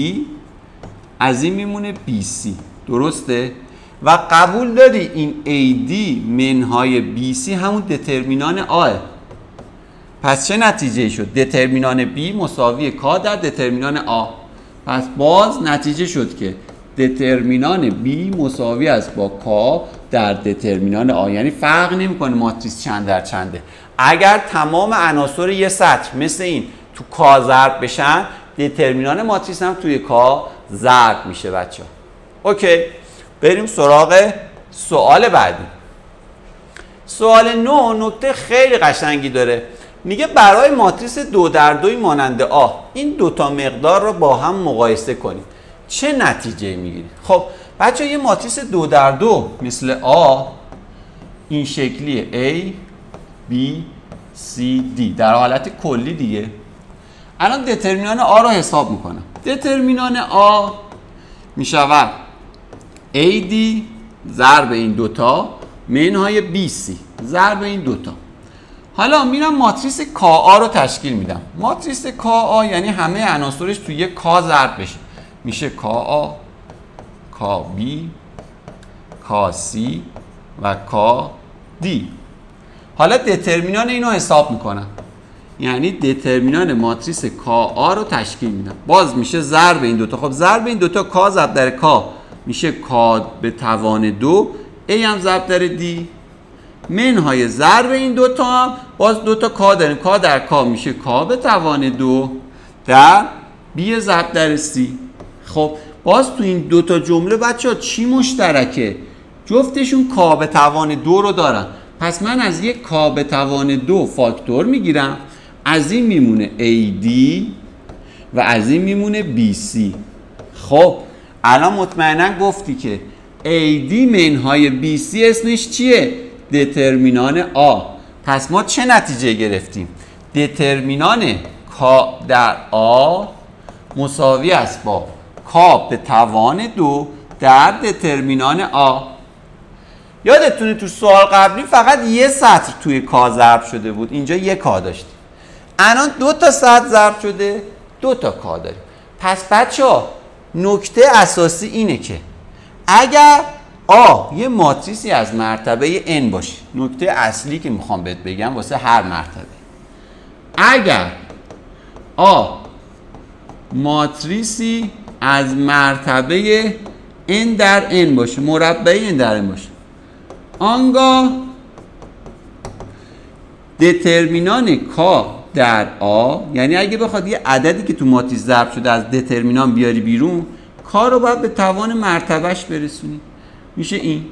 از این میمونه BC. درسته؟ و قبول داری این AD منهای BC همون دترمینان آه. پس چه نتیجه شد؟ دترمینان B مساوی کا در دترمینان آ. پس باز نتیجه شد که دترمینان B مساوی است با کا در دترمینان آ. یعنی فرق نمیکنه ماتریس چند در چنده. اگر تمام عناصر یه سطر مثل این تو کا ضرب بشن، دترمینان ماتریس هم توی کا ضرب میشه بچه ها. اوکی، بریم سراغ سوال بعدی. سوال 9 نکته خیلی قشنگی داره. میگه برای ماتریس 2 در 2 مانند آ این دوتا مقدار رو با هم مقایسه کنید، چه نتیجه میگیرید؟ خب بچه یه ماتریس 2 در 2 مثل آ این شکلیه A B C D در حالت کلی دیگه. الان دترمینان آ رو حساب میکنم. دترمینان آ میشود AD ضرب این دوتا منهای BC ضرب این دوتا. حالا میرم ماتریس کا رو تشکیل میدم. ماتریس کا یعنی همه عناصرش توی یک کا ضرب بشه، میشه کا کا B کا C و کا D. حالا دترمینان اینو حساب میکنم، یعنی دترمینان ماتریس کا رو تشکیل میدم. باز میشه ضرب این دوتا. خب ضرب این دوتا کا ضرب در کا میشه کا به توان 2، A هم ضرب در D منهای ضرب این دوتا هم باز دوتا کا داریم، کا در کا میشه کا به توان 2 در B ضرب در C. خب باز تو این دوتا جمله بچه ها چی مشترکه؟ جفتشون کا به توان 2 رو دارن. پس من از یک کا به توان 2 فاکتور میگیرم، از این میمونه AD و از این میمونه BC. خب الان مطمئنا گفتی که AD منهای BC اسمش چیه؟ دترمینان آ. پس ما چه نتیجه گرفتیم؟ دترمینان کا در آ مساوی است با کا به توان 2 در دترمینان آ. یادتونه تو سوال قبلی فقط یه سطر توی کا ضرب شده بود، اینجا یه کا داشتیم. الان 2 تا سطر ضرب شده، 2 تا کا داریم. پس بچه‌ها نکته اساسی اینه که اگر آ یه ماتریسی از مرتبه n باشه، نکته اصلی که میخوام بهت بگم واسه هر مرتبه، اگر آ ماتریسی از مرتبه n در n باشه، مربع n در n باشه، آنگاه دترمینان کا در آ، یعنی اگه بخواد یه عددی که تو ماتریس ضرب شده از دترمینان بیاری بیرون، کا رو باید به توان مرتبهش برسونی، میشه این.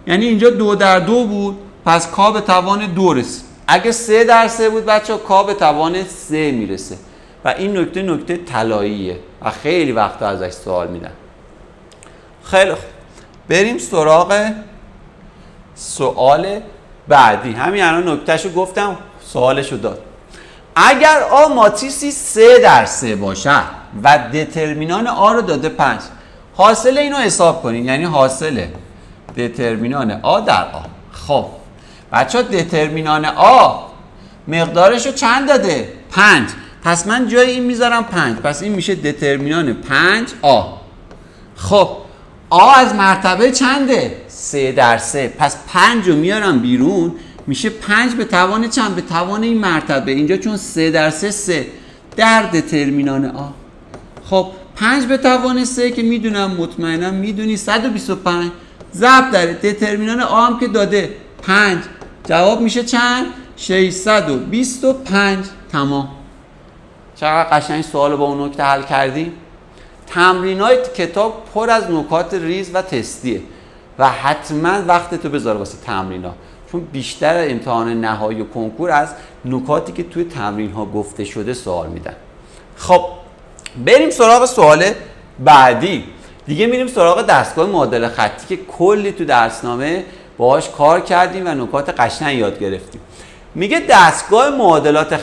یعنی اینجا 2 در 2 بود، پس کا به توان 2 رسید. اگه 3 در 3 بود بچه ها کا به توان 3 میرسه و این نکته طلاییه و خیلی وقتا ازش سوال میدن. خیلی خوب، بریم سراغ سوال بعدی. همین الان نکتهشو گفتم، سوالشو داد. اگر آ ماتریسی 3 در 3 باشه و دترمینان آ رو داده 5، حاصل اینو حساب کنین، یعنی حاصل دترمینان آ در آ. خب بچه ها دترمینان آ مقدارشو چند داده؟ 5. پس من جای این میذارم 5، پس این میشه دترمینان 5 آ. خب آ از مرتبه چنده؟ 3 در 3. پس 5 رو میارم بیرون، میشه 5 به توان چند؟ به توان این مرتبه. اینجا چون 3 در 3 3 در دترمینان آ. خب 5 به توان 3 که میدونم، مطمئنم میدونی 125 ضرب در دترمینان آ هم که داده 5. جواب میشه چند؟ 625. تمام. چقدر قشنگ سوال با اون نکته حل کردیم. تمرینای کتاب پر از نکات ریز و تستیه و حتما وقتتو بذار واسه تمرینا، چون بیشتر امتحان نهایی و کنکور از نکاتی که توی تمرین ها گفته شده سوال میدن. خب بریم سراغ سوال بعدی. دیگه میریم سراغ دستگاه معادله خطی که کلی تو درسنامه باهاش کار کردیم و نکات قشنگ یاد گرفتیم. میگه دستگاه معادلات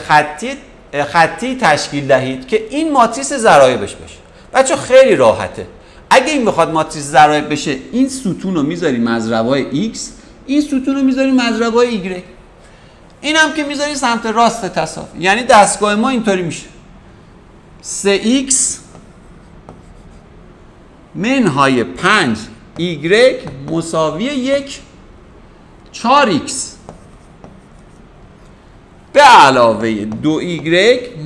خطی تشکیل دهید که این ماتریس ضرایبش بشه. بچه خیلی راحته. اگه این بخواد ماتریس ضرایب بشه، این ستون رو میذاری مضربای x، این ستون رو میذاری مضربای y، این هم که میذاری سمت راست تصافی. یعنی دستگاه ما اینطوری میشه 3x منهای 5y مساوی 1 4x به علاوه 2y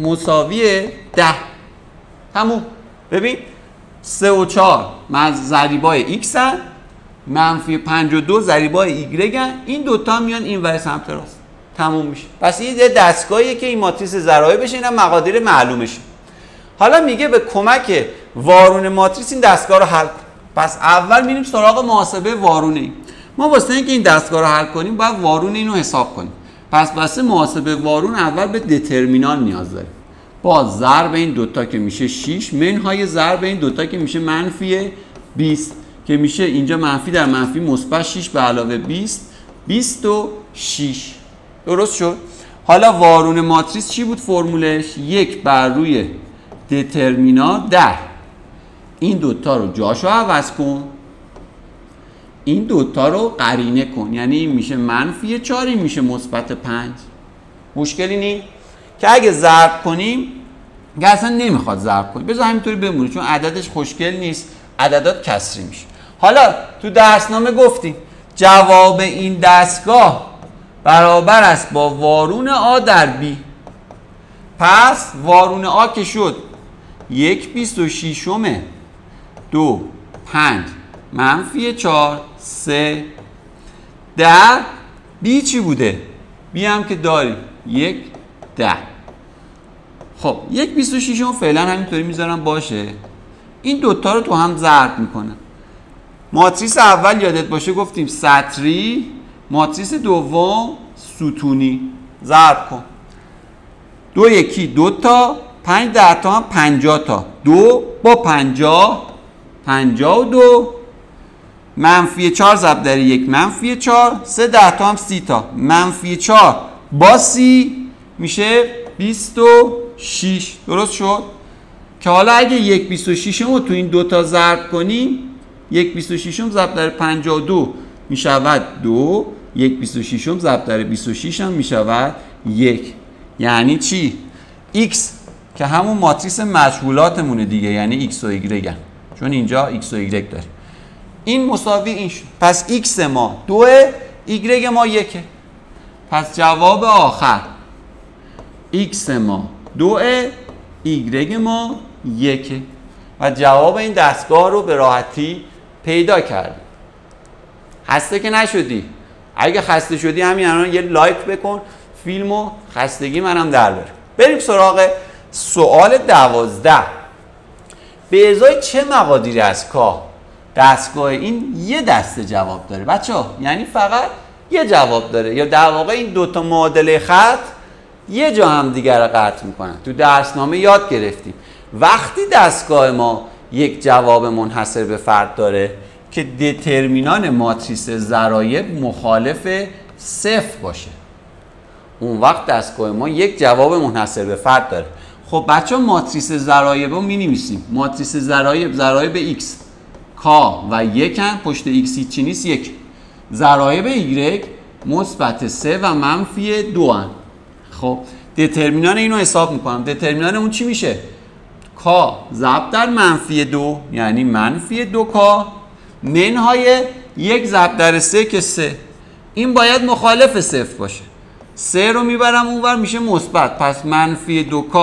مساوی 10. تموم. ببین 3 و 4 ضریبای x هن، منفی 5 و 2 ضریبای y هن، این دوتا میان این ور سمت راست. تموم میشه. پس این دستگاهیه که این ماتریس ضرایب بشه، اینا مقادیر معلومشه. حالا میگه به کمک وارون ماتریس این دستگاه رو حل کن. پس اول میریم سراغ محاسبه وارونه. ما واسه اینکه این دستگاه رو حل کنیم باید وارون اینو حساب کنیم. پس واسه محاسبه وارون اول به دترمینان نیاز داریم. با ضرب این دوتا که میشه 6 منهای ضرب این دوتا که میشه منفی 20 که میشه اینجا منفی در منفی مثبت 6 به علاوه 20 26. درست شد؟ حالا وارون ماتریس چی بود فرمولش؟ 1 بر روی دترمینان 10. این دوتا رو جاشو عوض کن، این دوتا رو قرینه کن، یعنی این میشه منفی 4، این میشه مثبت 5. مشکلی نیست که اگه ضرب کنیم که اصلا نمیخواد ضرب کنیم، بذار همینطوری بمونه چون عددش خوشگل نیست، عددات کسری میشه. حالا تو درسنامه گفتیم جواب این دستگاه برابر است با وارون آ در بی. پس وارون آ که شد 1/26 2 5 منفی 4 3 در بی چی بوده؟ بی هم که داریم 1 10. خب 1/26 فعلا همینطوری میذارم باشه. این دوتا رو تو هم ضرب میکنم. ماتریس اول یادت باشه گفتیم سطری، ماتریس دوم ستونی. ضرب کن. 2 یکی 2 تا 5 10 تا هم 50 تا 2 با 50 52 منفی 4 ضرب در 1 منفی 4 3 10 تا هم 30 تا منفی 4 با 30 میشه 26. درست شد؟ که حالا اگه 1/26 رو تو این دوتا ضرب کنیم 1/26 ضرب در 52 میشود 2، 1/26 ضرب در 26 هم میشود 1. یعنی چی؟ x که همون ماتریس مجهولاتمونه دیگه، یعنی x و y هم. چون اینجا x و y داره. این مساوی این شد. پس x ما 2، y ما 1. پس جواب آخر x ما 2، y ما 1 و جواب این دستگاه رو به راحتی پیدا کرد. خسته که نشدی؟ اگه خسته شدی همین الان یه لایک بکن، فیلمو خستگی منم در بره. بریم سراغ سوال 12. به ازای چه مقادیری از کاه دستگاه این یه دسته جواب داره؟ بچه‌ها یعنی فقط یه جواب داره، یا در واقع این دوتا معادله خط یه جا هم دیگر رو قطع میکنن. تو درسنامه یاد گرفتیم وقتی دستگاه ما یک جواب منحصر به فرد داره که دترمینان ماتریس ضرایب مخالف صفر باشه، اون وقت دستگاه ما یک جواب منحصر به فرد داره. خب بچه ماتریس ضرایب رو می نویسیم. ماتریس ضرایب x کا و 1 پشت x هیچی نیست 1. ضرایب y مثبت 3 و منفی 2 هن. خب دترمینان اینو حساب میکنم. دترمینان اون چی میشه؟ کا ضرب در منفی 2 یعنی منفی 2 کا منهای 1 ضرب در 3 که 3. این باید مخالف صفر باشه. 3 رو میبرم اونور میشه مثبت. پس منفی 2k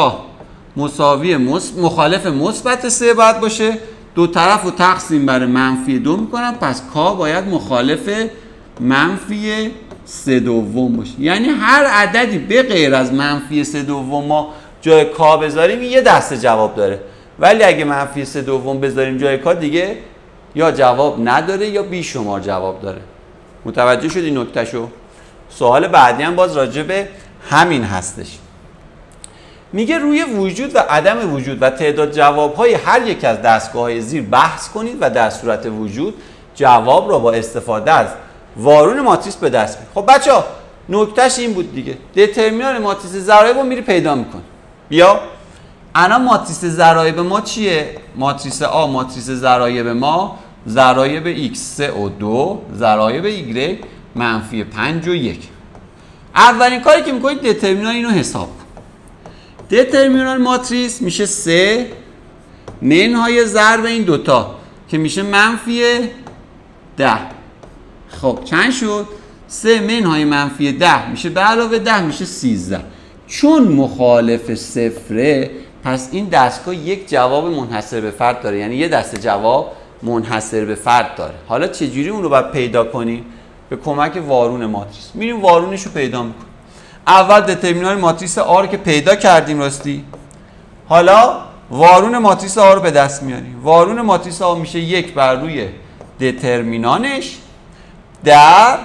مساوی مخالف مثبت 3 باید باشه. دو طرف رو تقسیم بر منفی 2 میکنم. پس k باید مخالف منفی 3 دوم باشه. یعنی هر عددی به غیر از منفی 3 دوم ما جای k بذاریم یه دسته جواب داره. ولی اگه منفی 3 دوم بذاریم جای k دیگه یا جواب نداره یا بیشمار جواب داره. متوجه شدی نکتهشو؟ سوال بعدی هم باز راجع به همین هستش. میگه روی وجود و عدم وجود و تعداد جوابهای هر یک از دستگاه‌های زیر بحث کنید و در صورت وجود جواب را با استفاده از وارون ماتریس به دست بیارید. خب بچه‌ها نکتهش این بود دیگه. دترمینان ماتریس ضرایب رو میری پیدا میکنی. بیا الان ماتریس ضرایب ما چیه؟ ماتریس آ ماتریس ضرایب ما ضرایب x 3 و 2 ضرایب y منفی 5 و 1. اولین کاری که میکنید دترمینان اینو حساب کن. دترمینان ماتریس میشه 3 منهای ضرب این دوتا که میشه منفی 10. خب چند شد؟ 3 منهای منفی 10 میشه به علاوه 10 میشه 13. چون مخالف صفره پس این دستگاه یک جواب منحصر به فرد داره. یعنی یه دسته جواب منحصر به فرد داره. حالا چجوری اون رو باید پیدا کنیم؟ به کمک وارون ماتریس. میریم وارونش رو پیدا میکنیم. اول دترمینان ماتریس آ رو که پیدا کردیم راستی. حالا وارون ماتریس آ رو به دست میاریم. وارون ماتریس آ میشه 1 بر روی دترمینانش در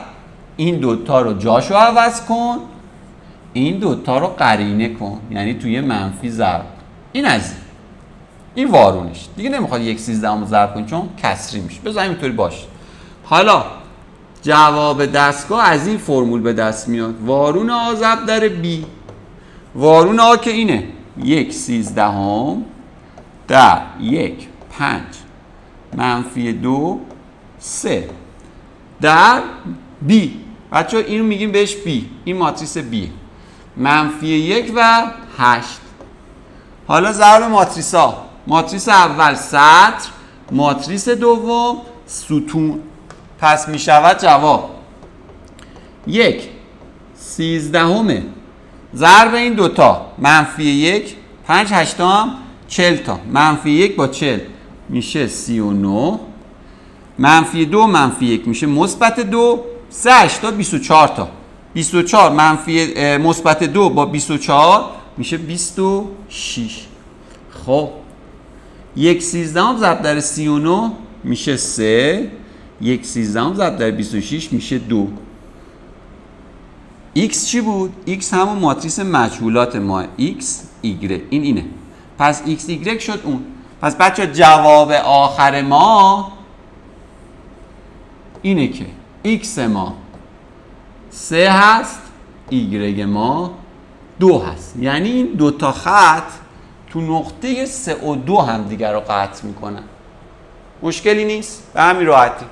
این دوتا رو جاشو عوض کن، این دوتا رو قرینه کن، یعنی توی منفی ضرب. این از این وارونش دیگه نمیخواد 1/13 رو ضرب کنی چون کسری میشه. بذار اینطوری باشه. حالا جواب دستگاه از این فرمول به دست میاد. وارون آ ضرب در b. وارون آ که اینه 1/13 در 1 5 منفی 2 3 در b. بچه اینو میگیم بهش b. این ماتریس b منفی 1 و 8. حالا ضرب ماتریس ها. ماتریس اول سطر، ماتریس دوم ستون. پس میشود جواب 1/13 ضرب این دوتا منفی 1 5 8 40 تا منفی 1 با 40 میشه 39. منفی 2 منفی 1 میشه مثبت 2 3 8 تا 24 تا 24 منفی مثبت 2 با 24 میشه 26. خب 1/13 ضرب در 39 میشه 3. 1/13 ضرب در 26 میشه 2. x چی بود؟ x همون ماتریس مجهولات ما x y اینه. پس x y شد اون. پس بچه جواب آخر ما اینه که x ما 3 هست، y ما 2 هست. یعنی این دوتا خط تو نقطه 3 و 2 هم دیگر رو قطع میکنن. مشکلی نیست؟ به همین راحتی.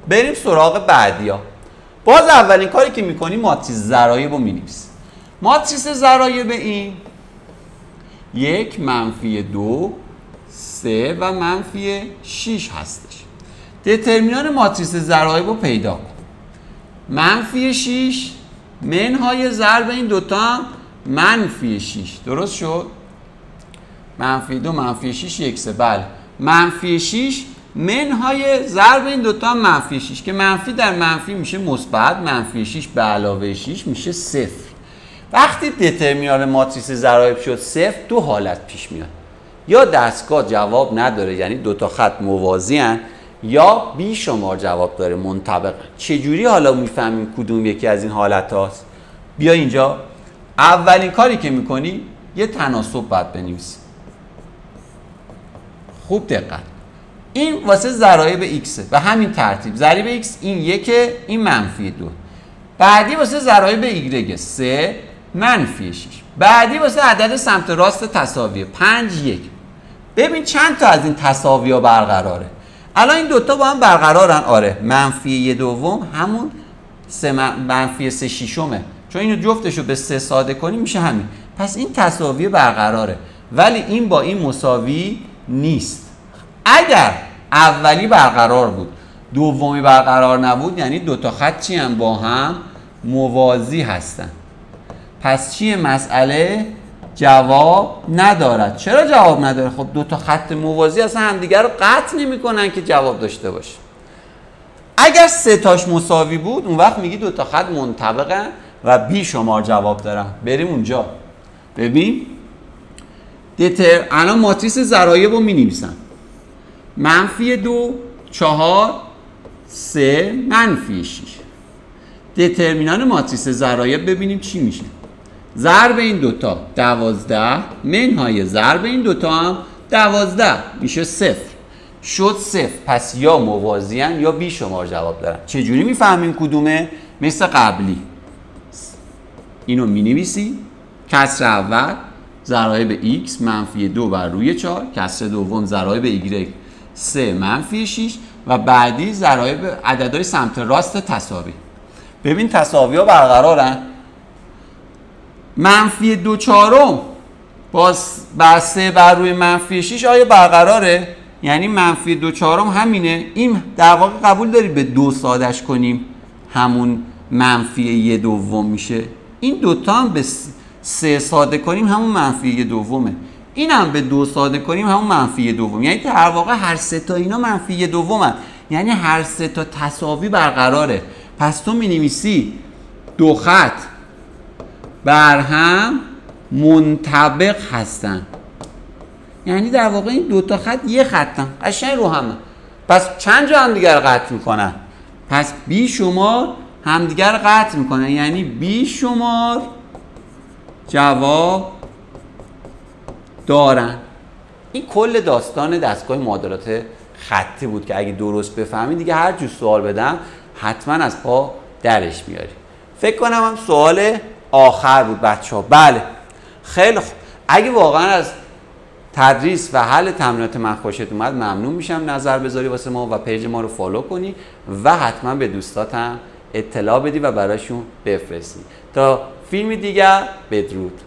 بریم سراغ بعدی ها. باز اولین کاری که میکنیم ماتریس ضرایب رو مینویسیم. ماتریس ضرایب این 1 منفی 2 3 و منفی 6 هستش. دترمینان ماتریس ضرایب رو پیدا کن. منفی 6 منهای ضرب این دوتا منفی 6. درست شد؟ منفی 2 منفی 6 1/3. بله منفی 6 منهای ضرب این دوتا منفی 6 که منفی در منفی میشه مثبت. منفی 6 به علاوه 6 میشه 0. وقتی دترمینان ماتریس ضرایب شد 0 دو حالت پیش میاد. یا دستگاه جواب نداره یعنی دوتا خط موازی هن، یا بی شمار جواب داره منطبق. چجوری حالا میفهمیم کدوم یکی از این حالت هاست؟ بیا اینجا. اولین کاری که میکنی یه تناسب باید بنویسی. خوب دقت. این واسه ضرایب x به همین ترتیب. ضریب x این 1 این منفی 2. بعدی واسه ضرایب y 3 منفی 6. بعدی واسه عدد سمت راست تساویه 5 1. ببین چند تا از این تساوی ها برقراره. الان این دوتا با هم برقرارن. آره منفی 1 دوم همون منفی 3 ششمه. چون اینو جفتشو به 3 ساده کنیم میشه همین. پس این تساوی برقراره ولی این با این مساوی نیست. اگر اولی برقرار بود دومی برقرار نبود یعنی دوتا خط چی هم با هم موازی هستن. پس چیه مسئله؟ جواب ندارد. چرا جواب نداره؟ خب دوتا خط موازی اصلا همدیگر رو قطع نمی‌کنن که جواب داشته باشه. اگر سه تاش مساوی بود اون وقت میگی دوتا خط منطبقن و بی شمار جواب دارن. بریم اونجا. ببین الان ماتریس ضرایب رو می‌نویسم. -2 4 3 -6. دترمینان ماتریس ضرایب ببینیم چی میشه. ضرب این دوتا 12 منهای ضرب این دوتا هم 12 میشه 0. شد 0. پس یا موازیان یا بی شمار جواب دارن. چجوری میفهمیم کدومه؟ مثل قبلی اینو مینویسی. کسر اول ضرایب x -2 بر روی 4، کسر دوم ضرایب y 3 -6 و بعدی ضرایب عددهای سمت راست تساوی. ببین تساوی ها برقرارن. -2 چهارم بر 3 بر روی -6 آیا برقراره؟ یعنی -2 چهارم همینه. این در واقع قبول داری به 2 سادش کنیم همون -1 دوم میشه. این دوتا هم به 3 ساده کنیم همون -1 دومه. این هم به 2 ساده کنیم همون -1 دوم. یعنی در واقع هر سه تا اینا -1 دومن. یعنی هر سه تا تساوی برقراره. پس تو می‌نویسی دو خط بر هم منطبق هستن. یعنی در واقع این دو تا خط یه خطن، قشنگ رو همه. پس چند جا همدیگر رو قطع میکنن؟ پس بی شمار همدیگر رو قطع میکنن، یعنی بی شمار جواب دارن. این کل داستان دستگاه معادلات خطی بود که اگه درست بفهمی دیگه هر جور سوال بدم حتما از پا درش میاری. فکر کنم هم سوال آخر بود بچه‌ها. بله خیلی خوب. اگه واقعا از تدریس و حل تمرینات من خوشت اومد ممنون میشم نظر بذاری واسه ما و پیج ما رو فالو کنی و حتما به دوستاتم اطلاع بدی و براشون بفرستی. تا فیلم دیگر بدرود.